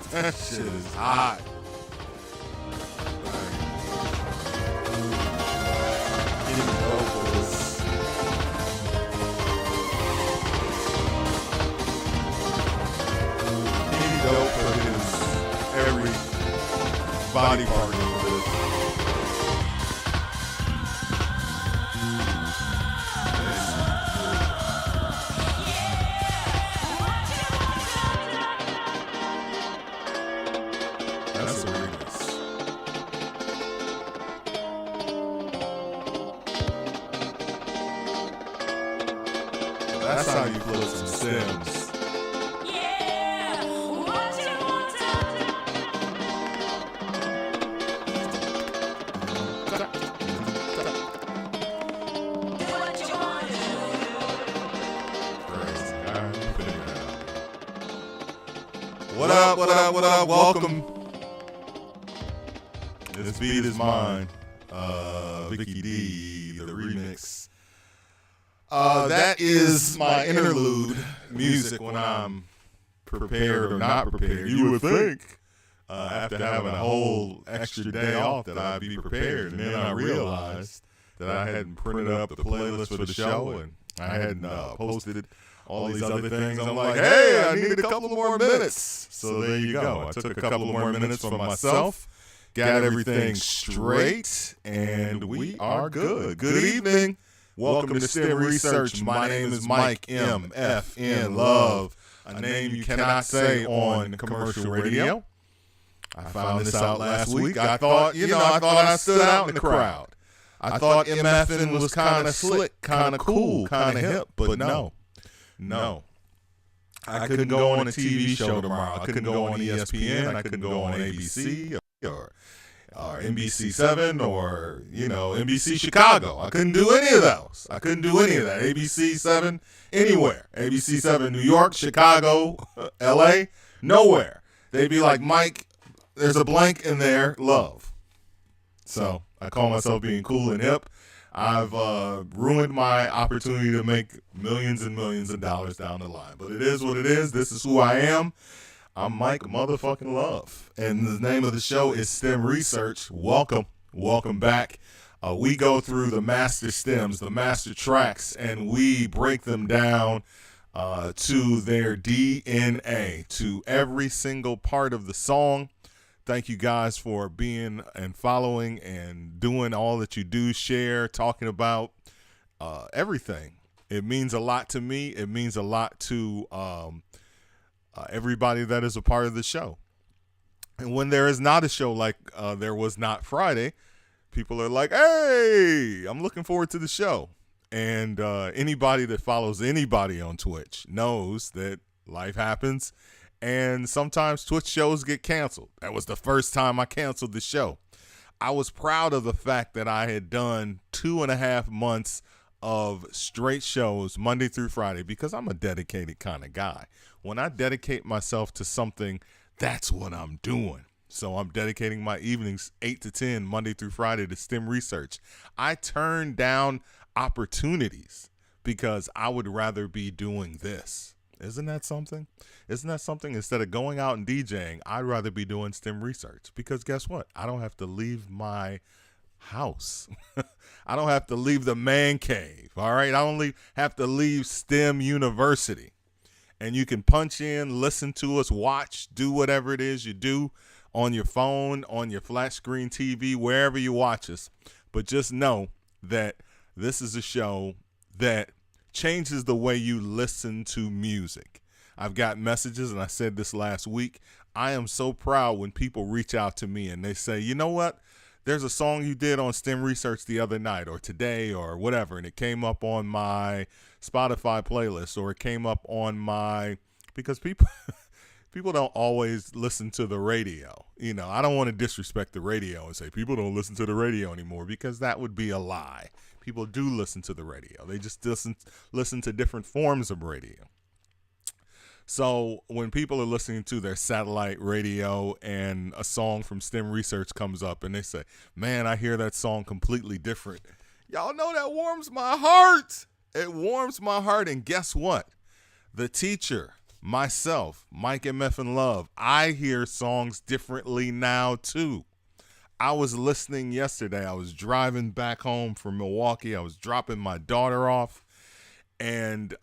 That shit is hot. Getting vocals. Getting dope for his every body part of this. That's how you play some stems. Yeah, what you want to do what you want to do. Crazy. All right, we'll figure it out. What up, what up, what up? Welcome. This beat is mine. Vicky D, the remix. That is my interlude music when I'm prepared or not prepared. You would think after having a whole extra day off that I'd be prepared. And then I realized that I hadn't printed up the playlist for the show and I hadn't posted all these other things. I'm like, hey, I need a couple more minutes. So there you go. I took a couple more minutes for myself, got everything straight, and we are good. Good evening. Welcome to S.T.E.M Research. My name is Mike MFN Love, a name you cannot say on commercial radio. I found this out last week. I thought I stood out in the crowd. I thought MFN was kind of slick, kind of cool, kind of hip, but no. I couldn't go on a TV show tomorrow. I couldn't go on ESPN. I couldn't go on ABC or NBC7 or, NBC Chicago. I couldn't do any of those. I couldn't do any of that. ABC7 anywhere. ABC7 New York, Chicago, LA, nowhere. They'd be like, Mike, there's a blank in there, love. So I call myself being cool and hip. I've ruined my opportunity to make millions and millions of dollars down the line. But it is what it is. This is who I am. I'm Mike motherfucking Love, and the name of the show is S.T.E.M Research. Welcome back. We go through the master stems, the master tracks, and we break them down to their DNA, to every single part of the song. Thank you guys for being and following and doing all that you do, share, talking about everything. It means a lot to me. It means a lot to everybody that is a part of the show. And when there is not a show like there was not Friday, people are like, hey, I'm looking forward to the show. And anybody that follows anybody on Twitch knows that life happens And sometimes Twitch shows get canceled. That was the first time I canceled the show. I was proud of the fact that I had done 2.5 months of straight shows Monday through Friday because I'm a dedicated kind of guy. When I dedicate myself to something, that's what I'm doing. So I'm dedicating my evenings 8 to 10 Monday through Friday to STEM research. I turn down opportunities because I would rather be doing this. Isn't that something? Isn't that something? Instead of going out and DJing, I'd rather be doing STEM research because guess what? I don't have to leave my house. I don't have to leave the man cave. All right. I only have to leave STEM University. And you can punch in, listen to us, watch, do whatever it is you do on your phone, on your flat screen TV, wherever you watch us. But just know that this is a show that changes the way you listen to music. I've got messages, and I said this last week. I am so proud when people reach out to me and they say, you know what? There's a song you did on STEM Research the other night or today or whatever, and it came up on my Spotify playlist or it came up on my, because people don't always listen to the radio. You know, I don't want to disrespect the radio and say people don't listen to the radio anymore because that would be a lie. People do listen to the radio. They just listen to different forms of radio. So when people are listening to their satellite radio and a song from STEM Research comes up and they say, man, I hear that song completely different. Y'all know that warms my heart. It warms my heart. And guess what? The teacher, myself, Mike MFN Love, I hear songs differently now too. I was listening yesterday. I was driving back home from Milwaukee. I was dropping my daughter off. And,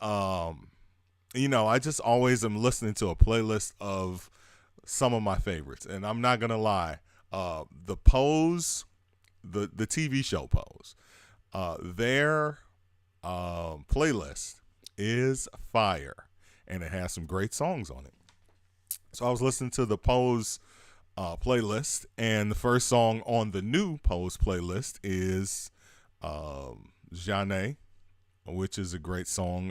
you know, I just always am listening to a playlist of some of my favorites. And I'm not going to lie. The Pose, the TV show Pose, their playlist is fire. And it has some great songs on it. So I was listening to the Pose playlist, and the first song on the new Pose playlist is Jeanne, which is a great song,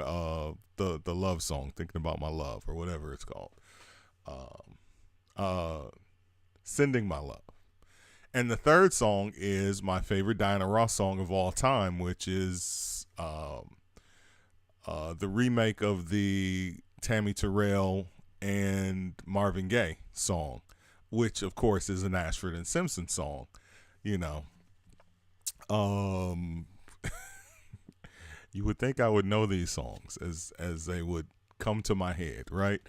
the love song, Thinking About My Love, or whatever it's called, Sending My Love. And the third song is my favorite Diana Ross song of all time, which is the remake of the Tammy Terrell and Marvin Gaye song, which of course is an Ashford and Simpson song, you know. You would think I would know these songs as they would come to my head, right?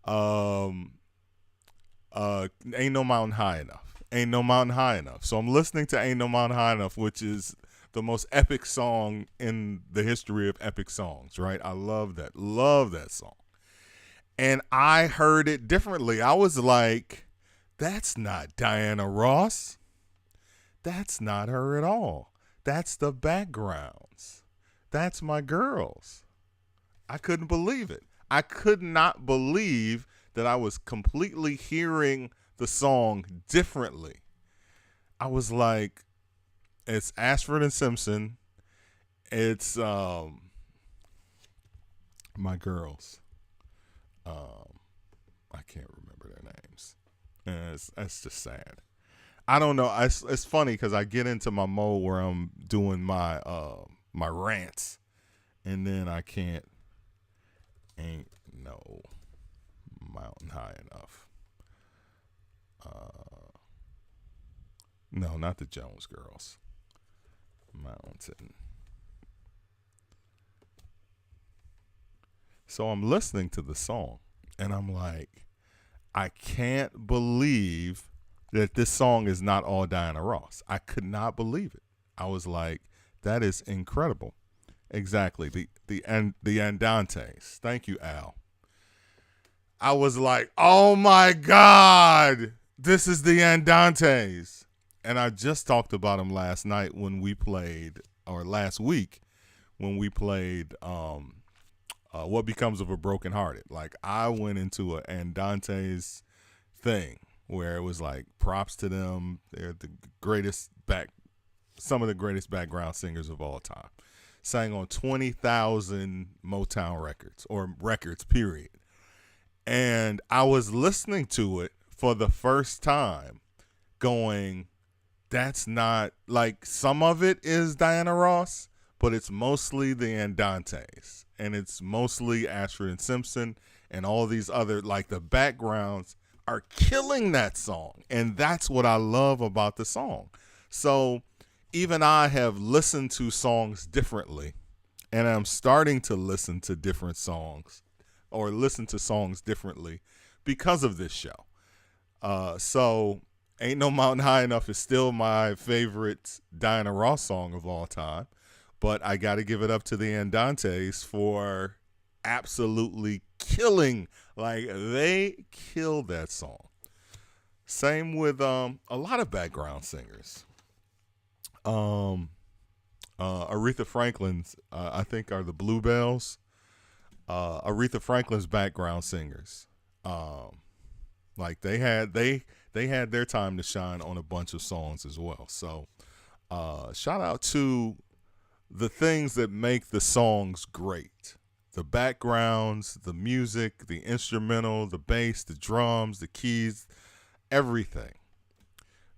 Ain't No Mountain High Enough. Ain't No Mountain High Enough. So I'm listening to Ain't No Mountain High Enough, which is the most epic song in the history of epic songs, right? I love that. Love that song. And I heard it differently. I was like, that's not Diana Ross. That's not her at all. That's the backgrounds. That's my girls. I couldn't believe it. I could not believe that I was completely hearing the song differently. I was like, it's Ashford and Simpson. It's my girls. I can't remember their names. And that's just sad. I don't know. It's funny because I get into my mode where I'm doing my my rants, and then I can't. Ain't no mountain high enough. No, not the Jones Girls. Mountain. So I'm listening to the song, and I'm like, I can't believe that this song is not all Diana Ross. I could not believe it. I was like, that is incredible. Exactly. The Andantes. Thank you, Al. I was like, oh my God, this is the Andantes. And I just talked about them last night when we played, or last week when we played What Becomes of a Broken Hearted. Like, I went into an Andantes thing where it was like, props to them. They're the greatest some of the greatest background singers of all time. Sang on 20,000 Motown records, or records, period. And I was listening to it for the first time going, that's not, like, some of it is Diana Ross, but it's mostly the Andantes. And it's mostly Ashford and Simpson and all these other, like, the backgrounds are killing that song. And that's what I love about the song. So even I have listened to songs differently, and I'm starting to listen to different songs or listen to songs differently because of this show. So Ain't No Mountain High Enough is still my favorite Diana Ross song of all time, but I got to give it up to the Andantes for absolutely killing. Like, they killed that song. Same with a lot of background singers. Aretha Franklin's, I think, are the Bluebells. Aretha Franklin's background singers. Like, they had their time to shine on a bunch of songs as well. So shout out to the things that make the songs great. The backgrounds, the music, the instrumental, the bass, the drums, the keys, everything.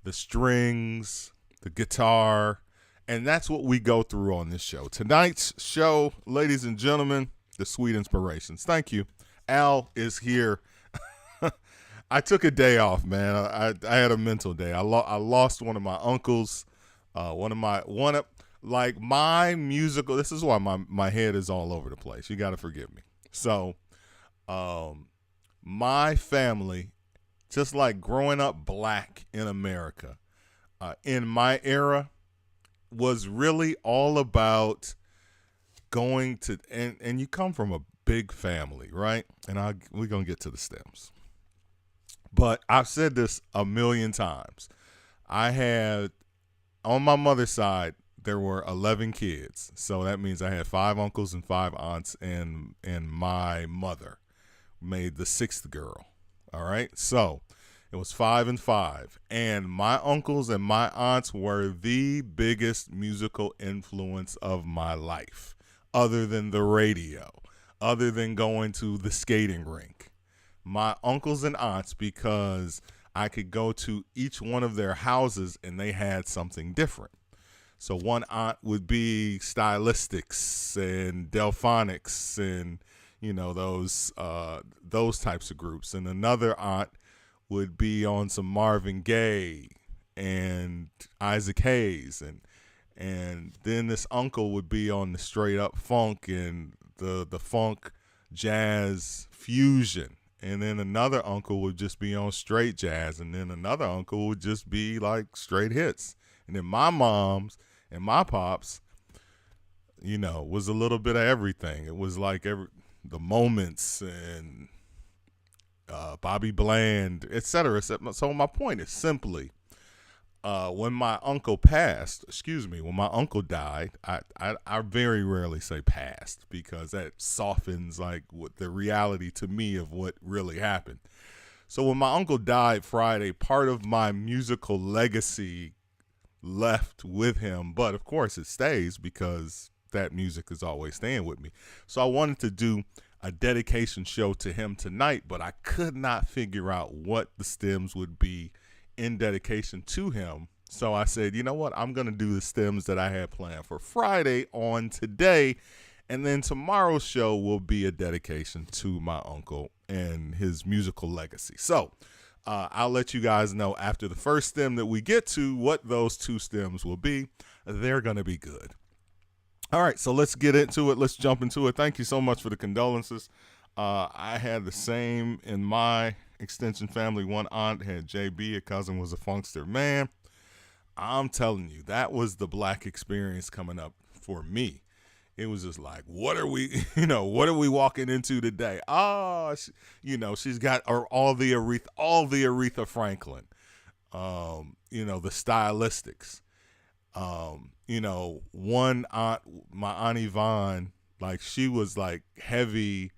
The strings, the guitar, and that's what we go through on this show. Tonight's show, ladies and gentlemen, the Sweet Inspirations. Thank you. Al is here. I took a day off, man. I had a mental day. I lost one of my uncles. My musical. This is why my head is all over the place. You got to forgive me. So, my family, just like growing up black in America, in my era, was really all about going to, and you come from a big family, right? And we're going to get to the stems. But I've said this a million times. I had, on my mother's side, there were 11 kids. So that means I had 5 uncles and 5 aunts, and my mother made the 6th girl. All right? So it was 5 and 5. And my uncles and my aunts were the biggest musical influence of my life, other than the radio, other than going to the skating rink. My uncles and aunts, because I could go to each one of their houses and they had something different. So one aunt would be Stylistics and Delphonics and, you know, those types of groups. And another aunt would be on some Marvin Gaye and Isaac Hayes. And then this uncle would be on the straight up funk and the funk jazz fusion. And then another uncle would just be on straight jazz. And then another uncle would just be like straight hits. And then my mom's and my pops, you know, was a little bit of everything. It was like the Moments and Bobby Bland, etc. So my point is simply, when my uncle died, I very rarely say passed because that softens like what the reality to me of what really happened. So when my uncle died Friday, part of my musical legacy left with him, but of course it stays because that music is always staying with me. So I wanted to do a dedication show to him tonight, but I could not figure out what the stems would be in dedication to him. So I said, you know what? I'm going to do the stems that I had planned for Friday on today. And then tomorrow's show will be a dedication to my uncle and his musical legacy. So I'll let you guys know after the first stem that we get to what those 2 stems will be. They're going to be good. All right, so let's get into it. Let's jump into it. Thank you so much for the condolences. I had the same in my extension family. One aunt had JB, a cousin was a funkster. Man, I'm telling you, that was the black experience coming up for me. It was just like, what are we walking into today? Oh, she's got all the Aretha Franklin, the Stylistics. One aunt, my Aunt Yvonne, like she was like heavy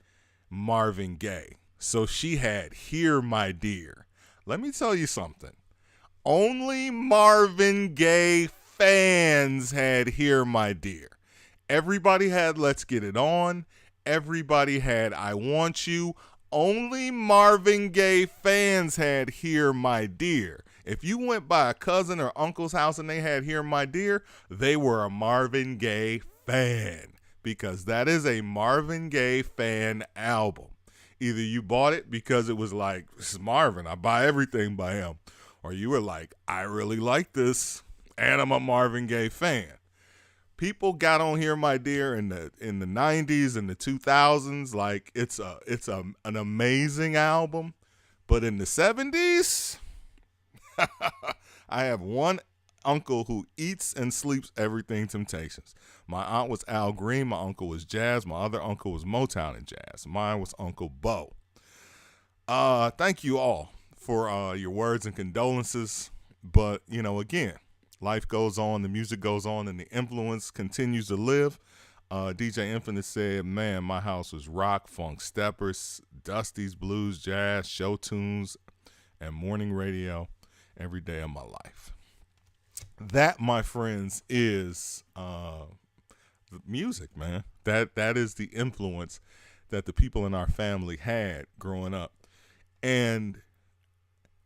Marvin Gaye. So she had Hear My Dear. Let me tell you something. Only Marvin Gaye fans had Hear My Dear. Everybody had Let's Get It On. Everybody had I Want You. only Marvin Gaye fans had Hear My Dear. If you went by a cousin or uncle's house and they had Hear My Dear, they were a Marvin Gaye fan, because that is a Marvin Gaye fan album. Either you bought it because it was like, this is Marvin, I buy everything by him, or you were like, I really like this, and I'm a Marvin Gaye fan. People got on Hear My Dear in the 90s and the 2000s like it's an amazing album, but in the 70s, I have one uncle who eats and sleeps everything Temptations. My aunt was Al Green, my uncle was jazz, my other uncle was Motown and jazz. Mine was Uncle Bo. Thank you all for your words and condolences, but again, life goes on, the music goes on, and the influence continues to live. DJ Infinite said, man, my house was rock, funk, steppers, Dusty's, blues, jazz, show tunes, and morning radio every day of my life. That, my friends, is music, man. That is the influence that the people in our family had growing up. And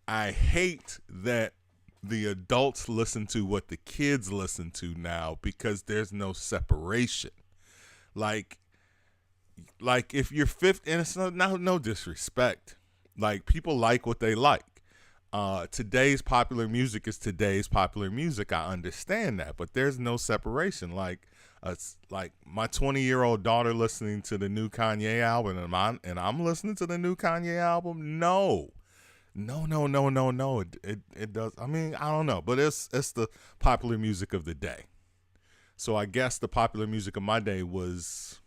I hate that the adults listen to what the kids listen to now, because there's no separation. Like if you're 50, and it's no disrespect, like people like what they like. Today's popular music is today's popular music. I understand that, but there's no separation. Like my 20-year-old daughter listening to the new Kanye album, and I'm listening to the new Kanye album. No. It does. I mean, I don't know, but it's the popular music of the day. So I guess the popular music of my day was,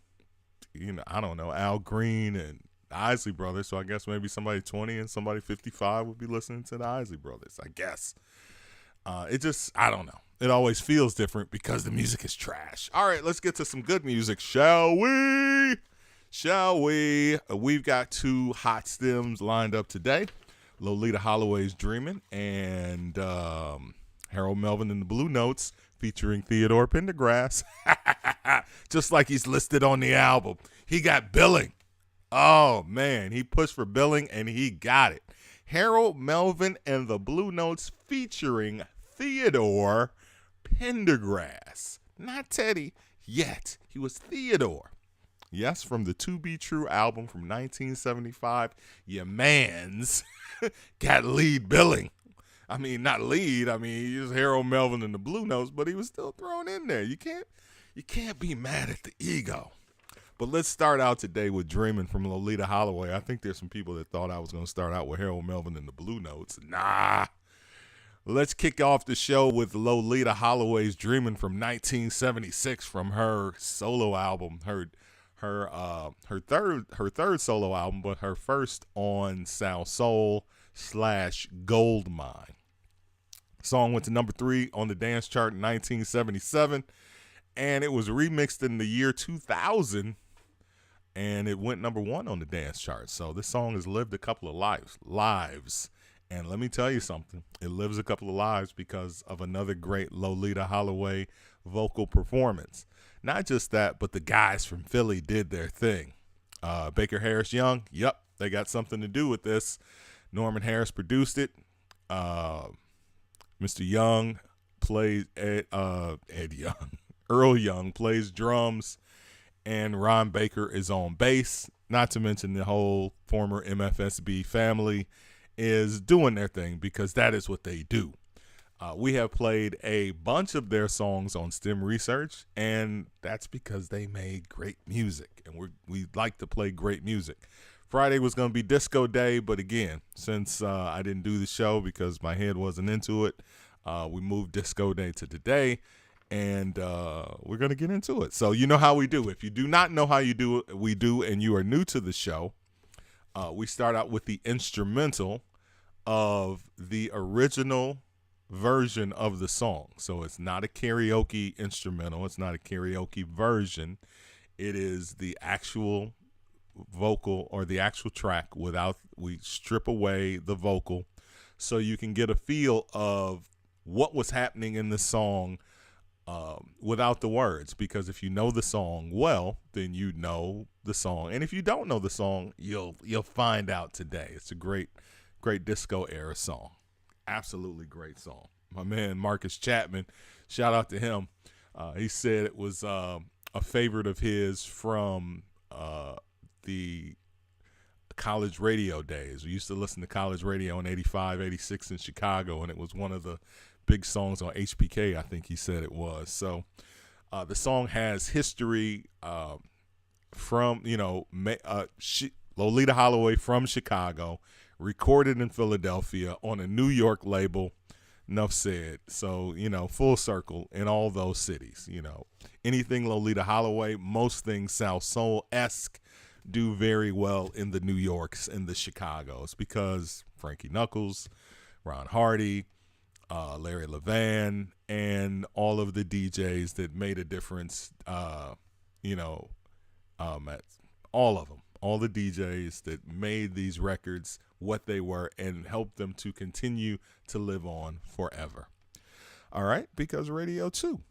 I don't know, Al Green and the Isley Brothers. So I guess maybe somebody 20 and somebody 55 would be listening to the Isley Brothers, I guess. I don't know. It always feels different because the music is trash. All right, let's get to some good music, shall we? We've got two hot stems lined up today. Lolita Holloway's Dreamin' and Harold Melvin and the Blue Notes featuring Theodore Pendergrass. Just like he's listed on the album. He got billing. Oh, man. He pushed for billing and he got it. Harold Melvin and the Blue Notes featuring Theodore Pendergrass. Not Teddy yet. He was Theodore. Yes, from the To Be True album from 1975, your mans got lead billing. I mean, not lead. I mean, he was Harold Melvin and the Blue Notes, but he was still thrown in there. You can't be mad at the ego. But let's start out today with Dreamin' from Lolita Holloway. I think there's some people that thought I was going to start out with Harold Melvin and the Blue Notes. Nah. Let's kick off the show with Lolita Holloway's Dreamin' from 1976 from her solo album, her third solo album, but her first on Sound Soul / Goldmine. Song went to number 3 on the dance chart in 1977, and it was remixed in the year 2000, and it went number 1 on the dance chart. So this song has lived a couple of lives. And let me tell you something. It lives a couple of lives because of another great Lolita Holloway vocal performance. Not just that, but the guys from Philly did their thing. Baker Harris Young, yep, they got something to do with this. Norman Harris produced it. Mr. Young plays Ed Young. Earl Young plays drums, and Ron Baker is on bass. Not to mention the whole former MFSB family is doing their thing, because that is what they do. We have played a bunch of their songs on STEM Research, and that's because they made great music, and we like to play great music. Friday was going to be Disco Day, but again, since I didn't do the show because my head wasn't into it, we moved Disco Day to today, and we're going to get into it. So you know how we do. If you do not know how we do, and you are new to the show, we start out with the instrumental of the original version of the song. So it's not a karaoke instrumental. It's not a karaoke version. It is the actual vocal, or the actual track we strip away the vocal so you can get a feel of what was happening in the song without the words, because if you know the song well, then you know the song, and if you don't know the song, you'll find out today. It's a great disco era song, absolutely great song. My man Marcus Chapman, shout out to him. He said it was a favorite of his from the college radio days. We used to listen to college radio in 85, 86 in Chicago, and it was one of the big songs on HPK, I think he said it was. So the song has history from, Lolita Holloway from Chicago, recorded in Philadelphia on a New York label. Enough said. So, full circle in all those cities. Anything Lolita Holloway, most things South Soul-esque, do very well in the New Yorks and the Chicagos, because Frankie Knuckles, Ron Hardy, Larry Levan, and all of the DJs that made a difference, at all of them, all the DJs that made these records what they were and helped them to continue to live on forever. All right, because Radio 2.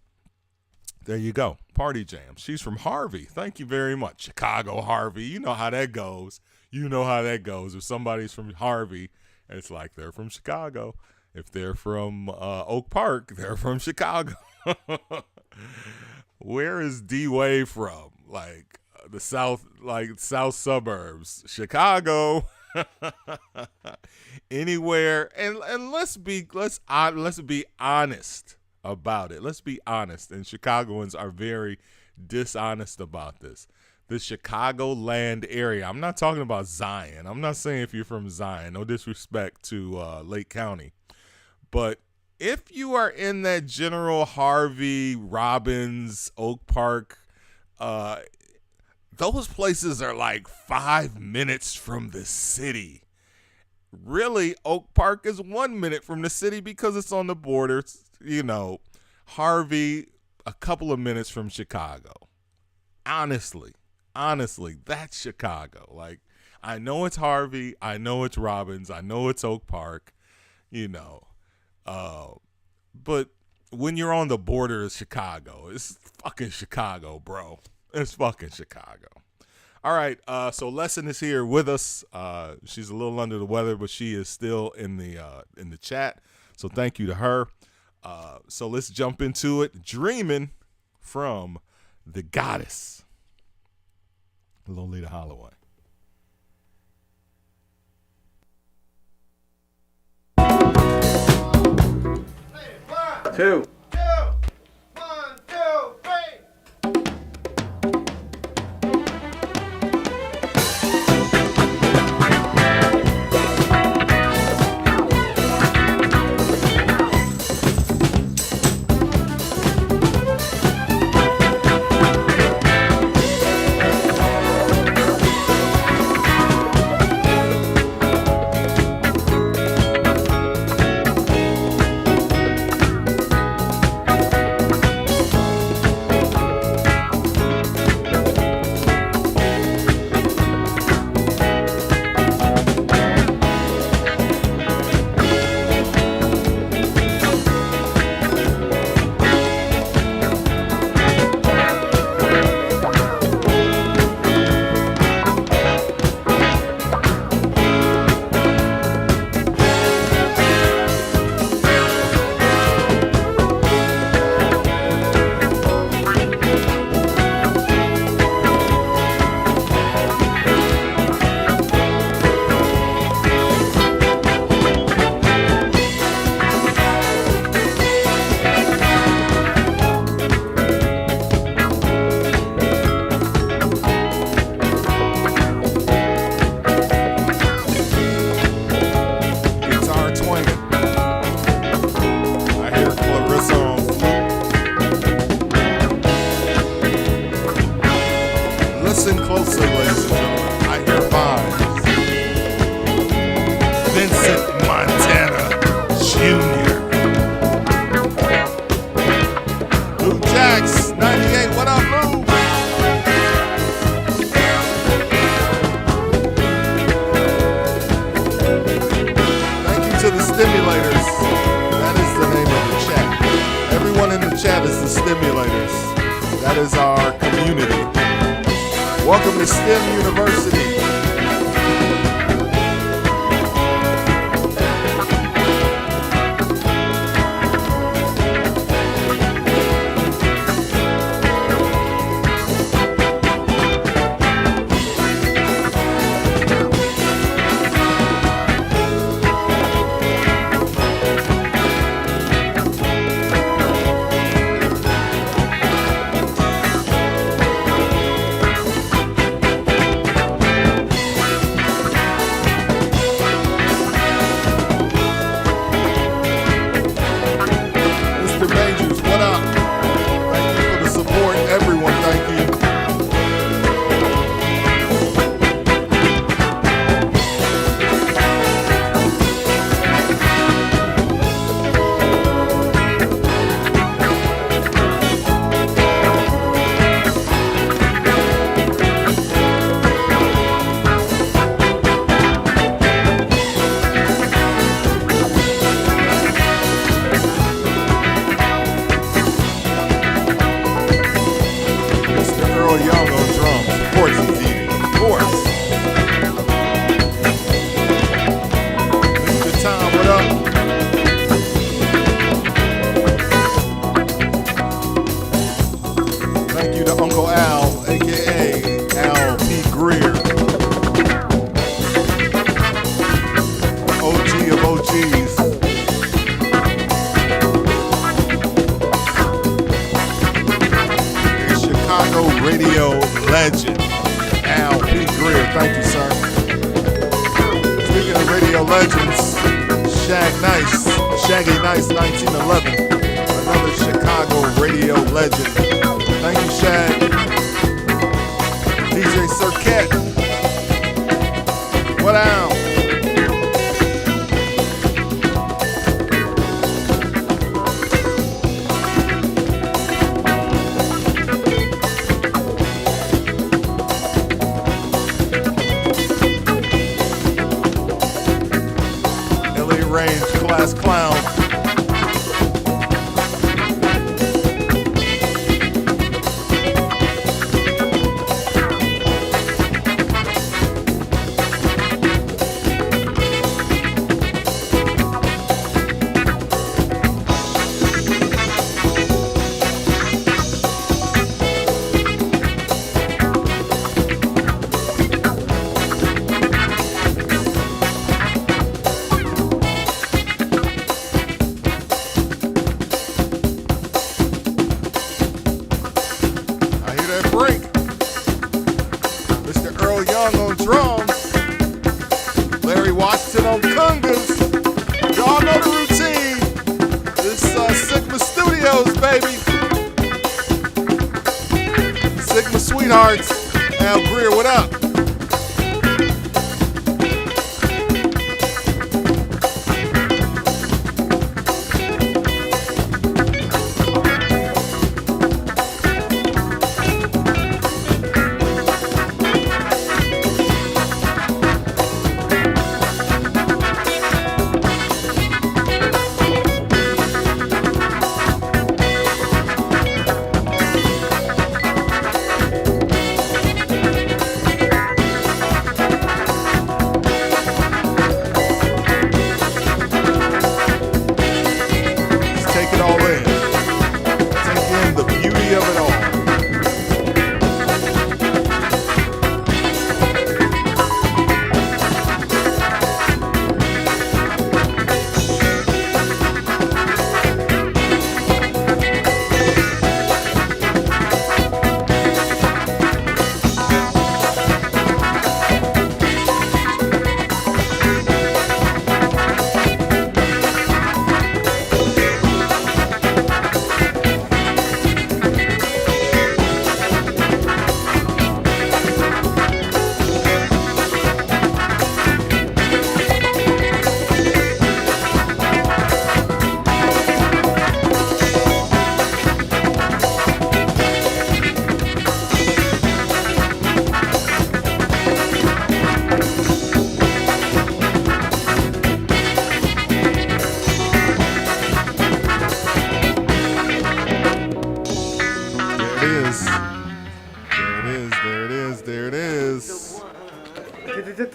There you go. Party Jam. She's from Harvey. Thank you very much. Chicago, Harvey. You know how that goes. If somebody's from Harvey, it's like they're from Chicago. If they're from Oak Park, they're from Chicago. Where is D-Wave from? Like the south suburbs. Chicago. Anywhere. And let's be honest about it. Let's be honest. And Chicagoans are very dishonest about this. The Chicagoland area. I'm not talking about Zion. I'm not saying if you're from Zion. No disrespect to Lake County. But if you are in that general Harvey, Robbins, Oak Park, those places are like 5 minutes from the city. Really, Oak Park is 1 minute from the city because it's on the border. Harvey, a couple of minutes from Chicago. Honestly, that's Chicago. Like, I know it's Harvey. I know it's Robbins. I know it's Oak Park, but when you're on the border of Chicago, it's fucking Chicago, bro. It's fucking Chicago. All right, so Lesson is here with us. She's a little under the weather, but she is still in the chat. So thank you to her. So let's jump into it. Dreamin' from the Goddess, Lolita Holloway. Two. chat is the stimulators. That is our community. Welcome to S.T.E.M University. Shaggy Nice 1911, another Chicago radio legend. Thank you, Shag. DJ Circuit. What out? LA Range Class Clown. On congas. Y'all know the routine. This Sigma Studios, baby. Sigma Sweethearts. Al Greer, what up?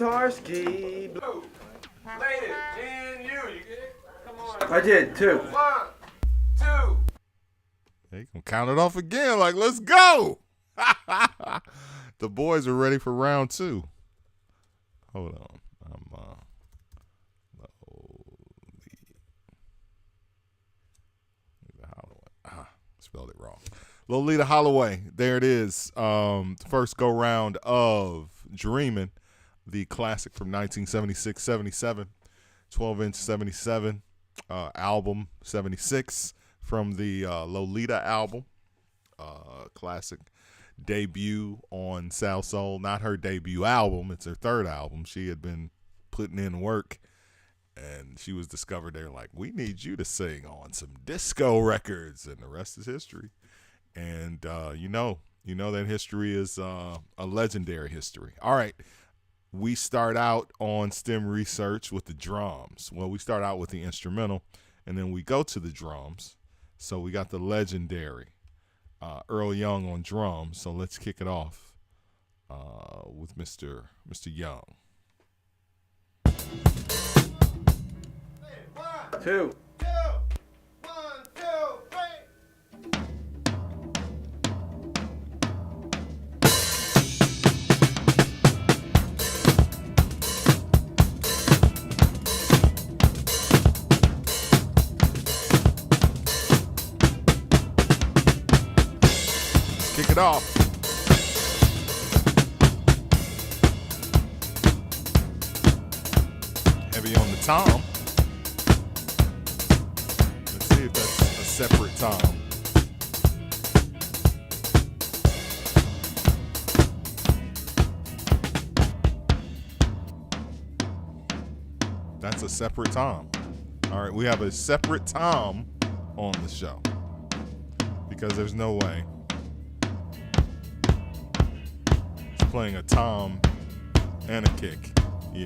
Tarsky. Played it. And you get it? Come on. I did, 2. 1, 2. They gonna count it off again. Like, let's go. The boys are ready for round 2. Hold on. Spelled it wrong. Lolita Holloway. There it is. First go round of Dreamin', the classic from 1976-77, 12-inch 77, album 76 from the Lolita album, classic debut on South Soul. Not her debut album, it's her third album. She had been putting in work, and she was discovered. They're like, we need you to sing on some disco records, and the rest is history. And you know that history is a legendary history. All right, we start out on STEM research with the drums. Well, we start out with the instrumental, and then we go to the drums. So we got the legendary Earl Young on drums. So let's kick it off with Mr. Young. 2. 1, 2, 3. Kick it off. Heavy on the tom. Let's see if that's a separate tom. That's a separate tom. All right, we have a separate tom on the show because there's no way it's playing a tom and a kick. Yeah.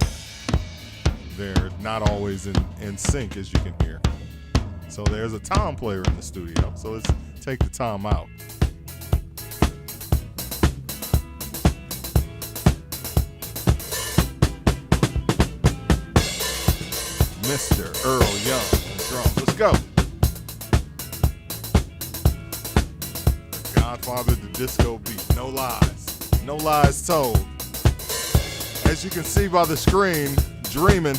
They're not always in sync, as you can hear. So there's a tom player in the studio. So let's take the tom out. Mr. Earl Young on drums. Let's go. Godfather of the disco beat. No lies. No lies told. As you can see by the screen, Dreamin'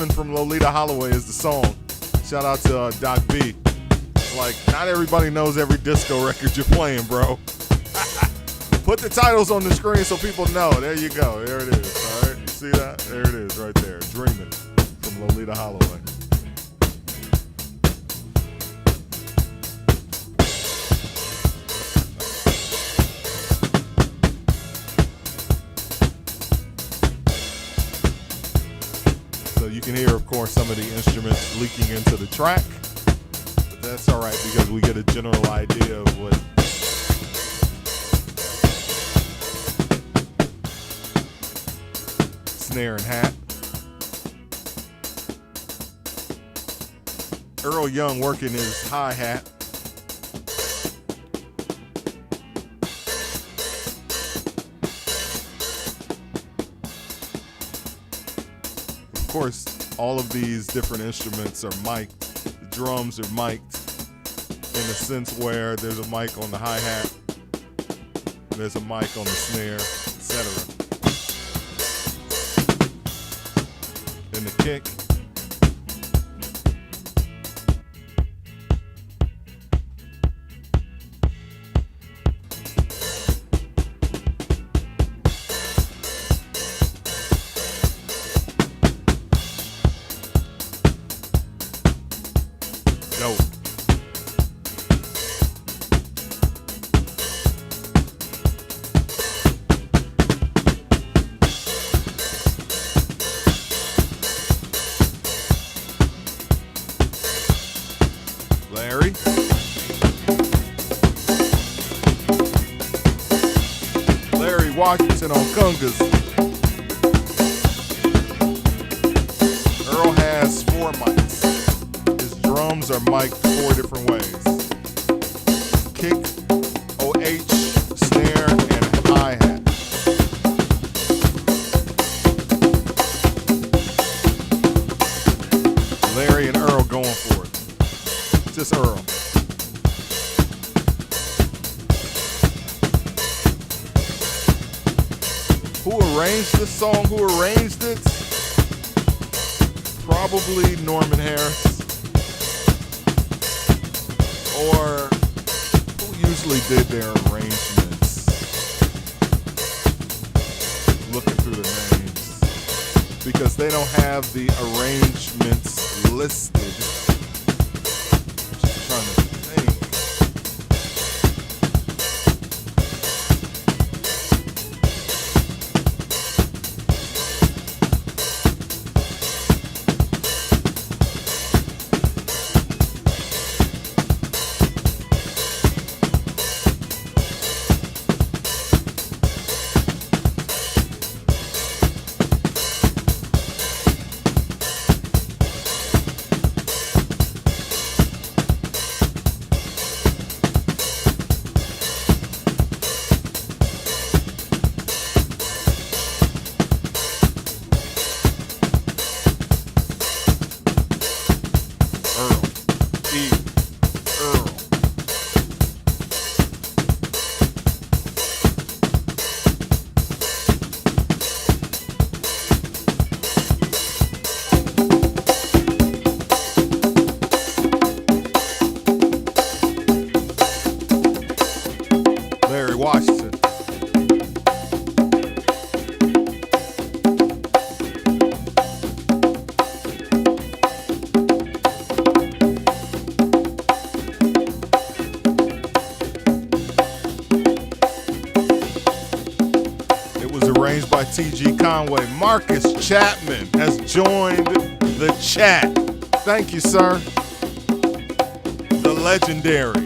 from Lolita Holloway is the song. Shout out to Doc B. Like, not everybody knows every disco record you're playing, bro. Put the titles on the screen so people know. There you go. There it is. All right, you see that? There it is right there. Dreamin' from Lolita Holloway. So you can hear, of course, some of the instruments leaking into the track. But that's all right because we get a general idea of what snare and hat. Earl Young working his hi-hat. Of course, all of these different instruments are mic'd. The drums are mic'd in the sense where there's a mic on the hi-hat, there's a mic on the snare, etc. Then the kick. Larry Washington on congas. Earl has 4 mics. His drums are mic'd 4 different ways. Kick, OH, snare, and hi-hat. Larry and Earl going for it. Just Earl. Who arranged this song? Who arranged it? Probably Norman Harris. Or who usually did their arrangements? Looking through the names. Because they don't have the arrangements listed. Just trying to think. Washington. It was arranged by T.G. Conway. Marcus Chapman has joined the chat. Thank you, sir. The legendary,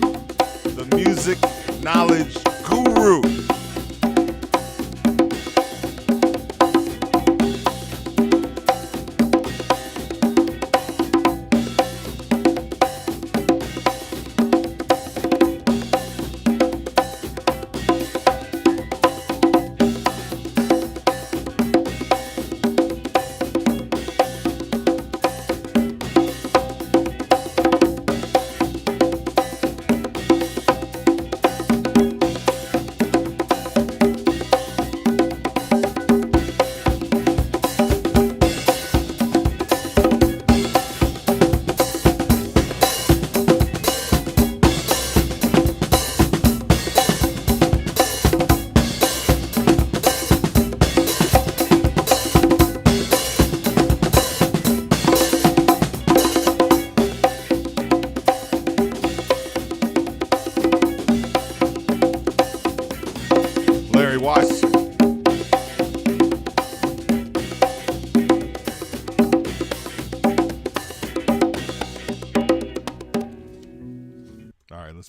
the music knowledge guru.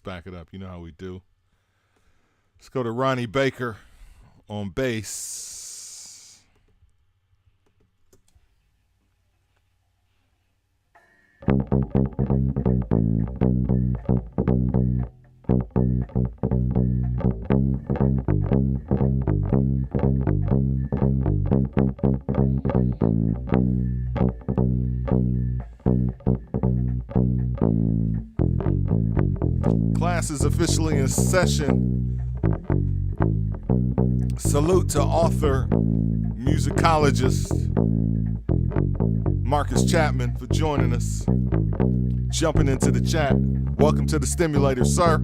Back it up. You know how we do. Let's go to Ronnie Baker on bass. Class is officially in session. Salute to author, musicologist Marcus Chapman for joining us. Jumping into the chat. Welcome to the Stimulator, sir.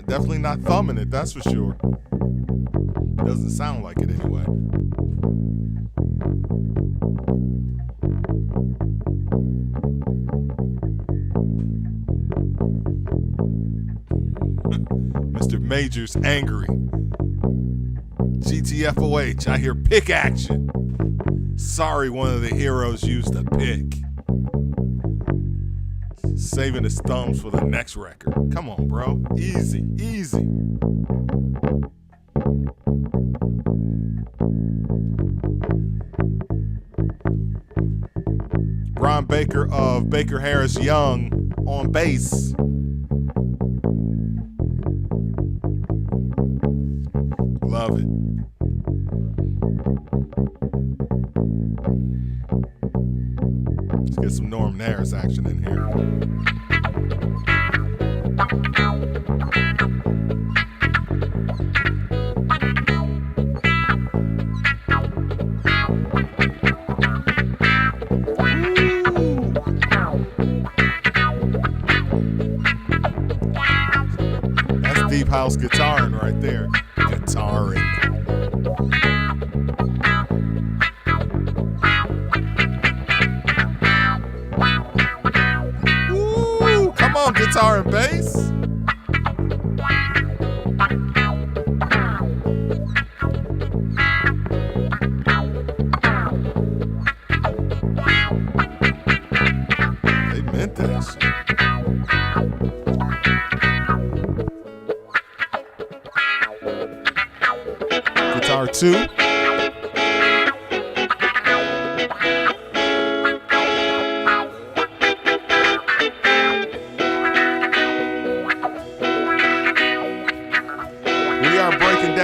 Definitely not thumbing it, that's for sure. Doesn't sound like it anyway. Mr. Major's angry. GTFOH, I hear pick action. Sorry, one of the heroes used a pick. Saving his thumbs for the next record. Come on, bro. Easy, easy. Ron Baker of Baker Harris Young on bass. Love it. Let's get some Norman Harris action in here. That's deep house guitaring right there. Guitaring. Come on, guitar and bass. They meant that shit. Guitar 2.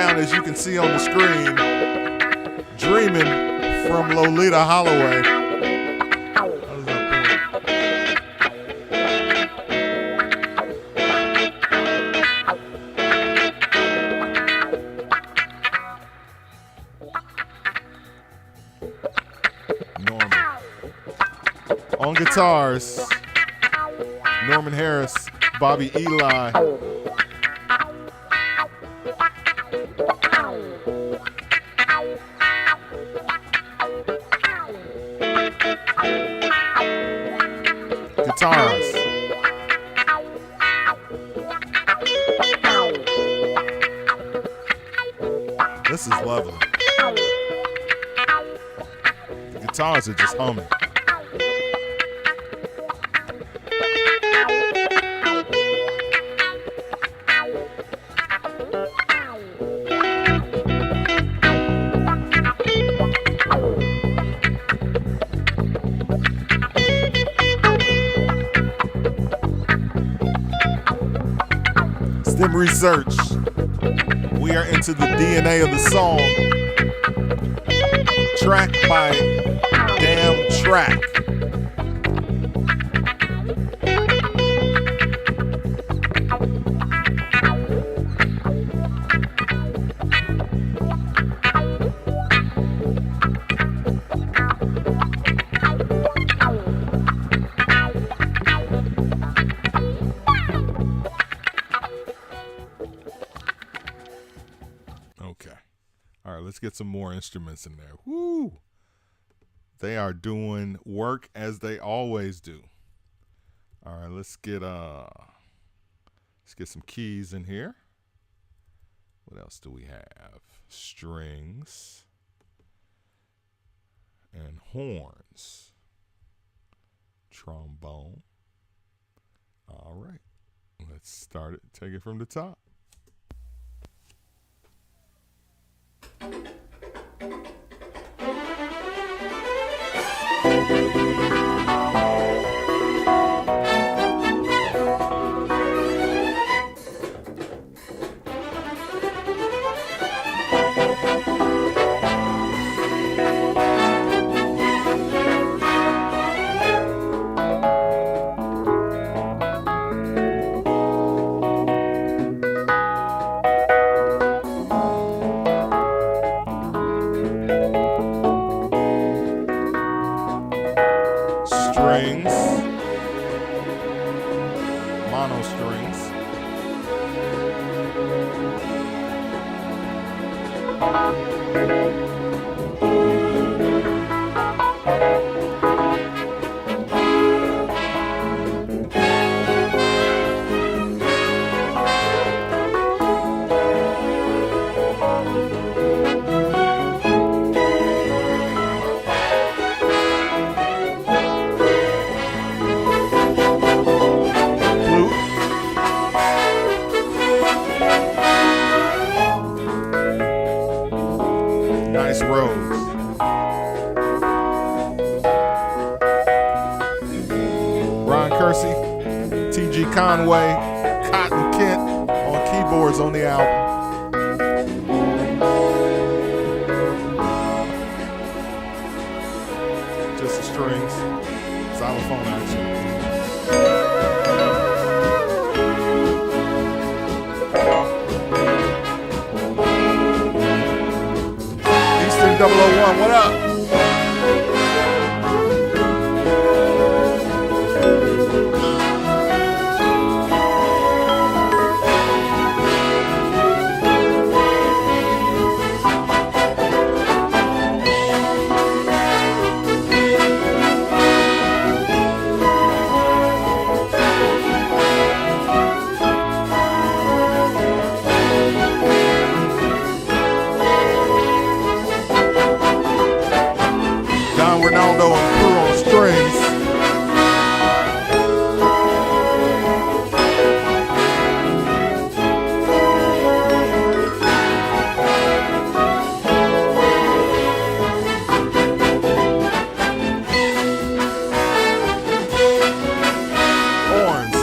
As you can see on the screen, Dreamin from Lolita Holloway. Norman. On guitars, Norman Harris, Bobby Eli. Guitars. This is lovely. The guitars are just humming. S.T.E.M research. We are into the DNA of the song. Track by damn track. Okay. All right, let's get some more instruments in there. Woo! They are doing work as they always do. All right, let's get some keys in here. What else do we have? Strings and horns. Trombone. All right. Let's start it. Take it from the top. Strings, mono strings, Kersey, T.G. Conway, Cotton Kent on keyboards on the album. Just the strings, xylophone action. Eastern 001, what up? Ronaldo and crew on strings. Horns.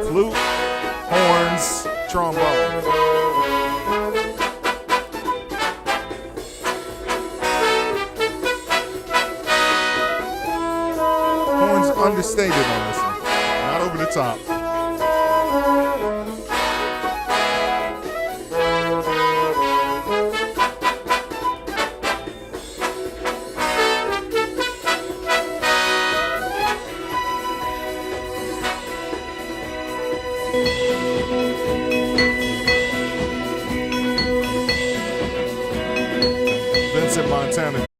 Flute, horns, trombone. Understated on this one, not over the top. Vincent Montana.